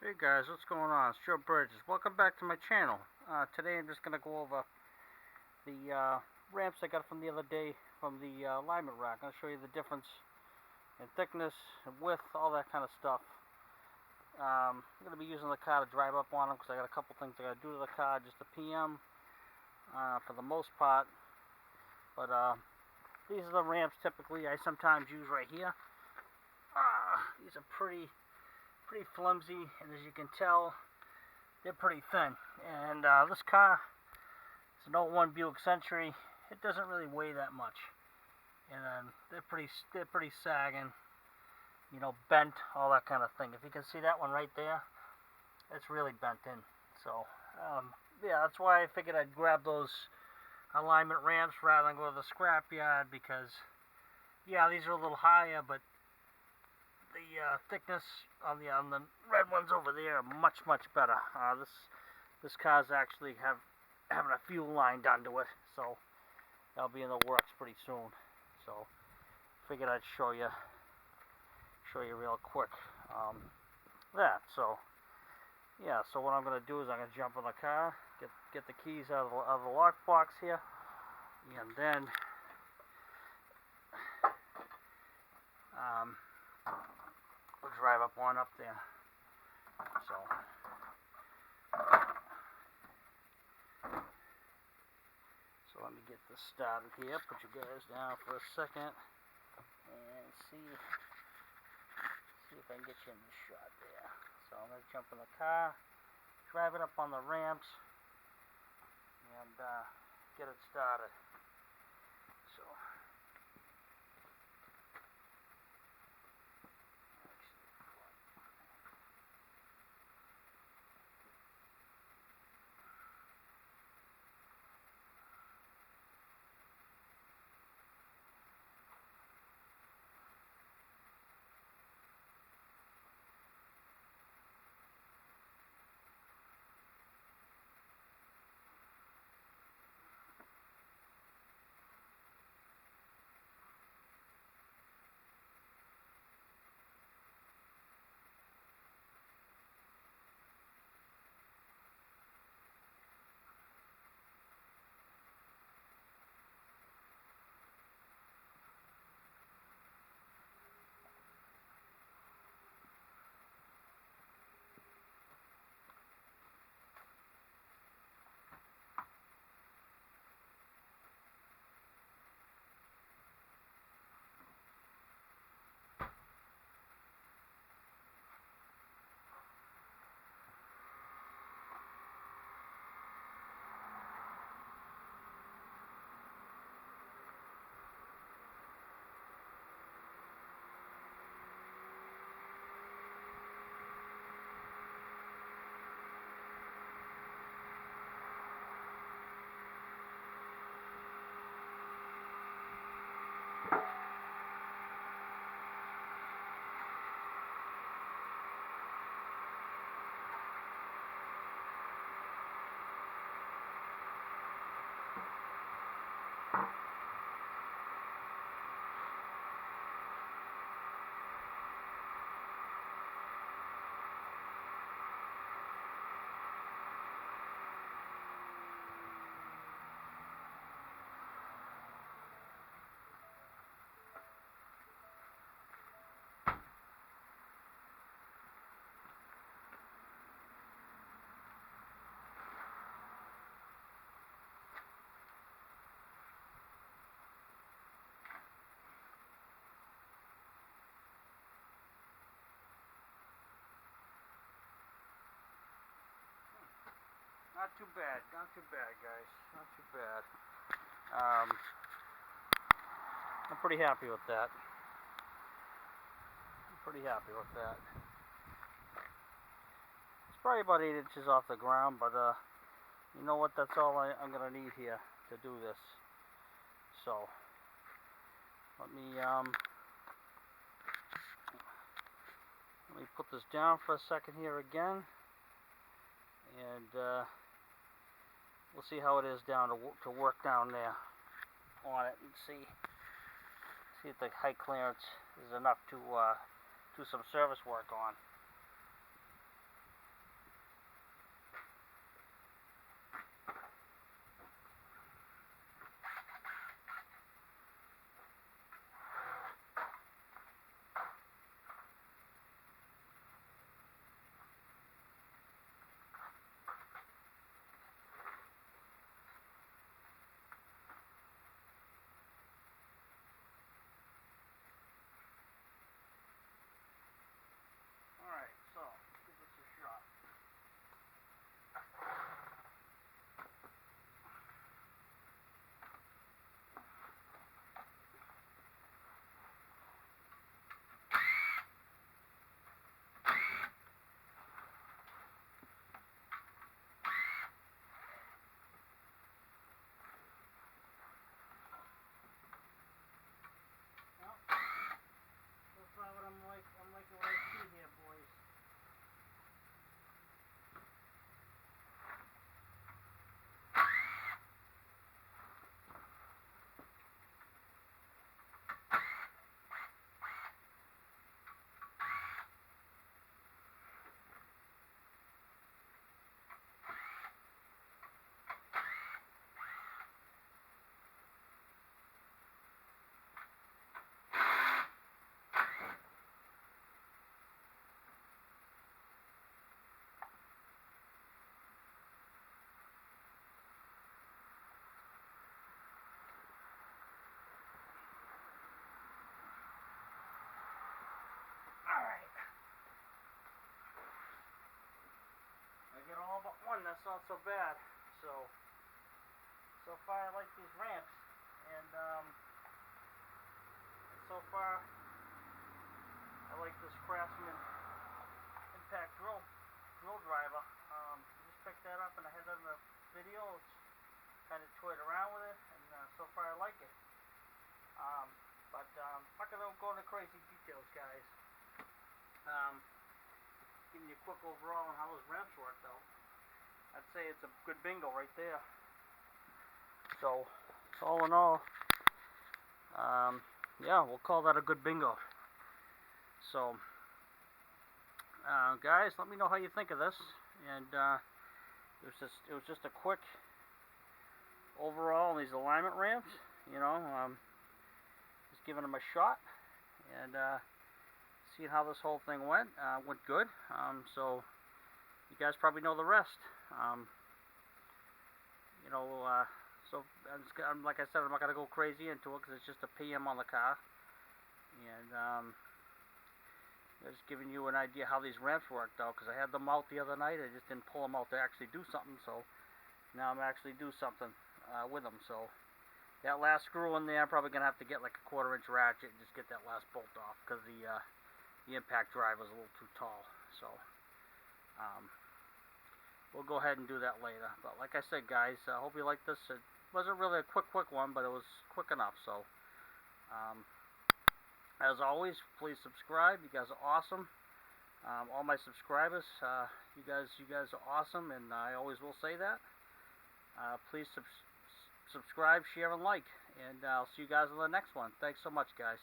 Hey guys, what's going on? It's Joe Burgess. Welcome back to my channel. Today I'm just going to go over the ramps I got from the other day from the alignment rack. I'm going to show you the difference in thickness and width, all that kind of stuff. I'm going to be using the car to drive up on them because I got a couple things I got to do to the car, just a PM for the most part. But these are the ramps typically I sometimes use right here. These are pretty flimsy, and as you can tell, they're pretty thin. And this car is an 01 Buick Century. It doesn't really weigh that much, and they're pretty sagging, you know, bent, all that kind of thing. If you can see that one right there, it's really bent in. So yeah, that's why I figured I'd grab those alignment ramps rather than go to the scrapyard, because yeah, these are a little higher, but the thickness on the red ones over there are much better. This car's actually having a fuel line done to it, so that'll be in the works pretty soon. So figured I'd show you real quick that. So yeah, so what I'm gonna do is I'm gonna jump in the car, get the keys out of the lockbox here, and then we'll drive up there. So let me get this started here. Put you guys down for a second and see if I can get you in the shot there. So I'm gonna jump in the car, drive it up on the ramps, and get it started. So not too bad, guys. Not too bad. I'm pretty happy with that. It's probably about 8 inches off the ground, but you know what? That's all I'm gonna need here to do this. So let me put this down for a second here again, and we'll see how it is down to work down there on it, and see if the height clearance is enough to do some service work on. one, that's not so bad. So far I like these ramps, and so far I like this Craftsman impact drill driver. I just picked that up and I had that in the video. It's kind of toyed around with it, and so far I like it. But I'm not gonna go into crazy details, guys. Giving you a quick overall on how those ramps work, though. I'd say it's a good bingo right there. So, all in all, yeah, we'll call that a good bingo. So, guys, let me know how you think of this. And it was just a quick overall on these alignment ramps. You know, just giving them a shot and seeing how this whole thing went. Went good. So you guys probably know the rest. You know, so like I said, I'm not gonna go crazy into it because it's just a PM on the car, and just giving you an idea how these ramps worked out, because I had them out the other night. I just didn't pull them out to actually do something, so now I'm actually do something with them. So that last screw in there, I'm probably gonna have to get like a 1/4 inch ratchet and just get that last bolt off, because the impact drive was a little too tall. So we'll go ahead and do that later. But like I said, guys, I hope you liked this. It wasn't really a quick one, but it was quick enough. So as always, please subscribe. You guys are awesome. All my subscribers, you guys are awesome, and I always will say that. Please subscribe, share, and like, and I'll see you guys on the next one. Thanks so much, guys.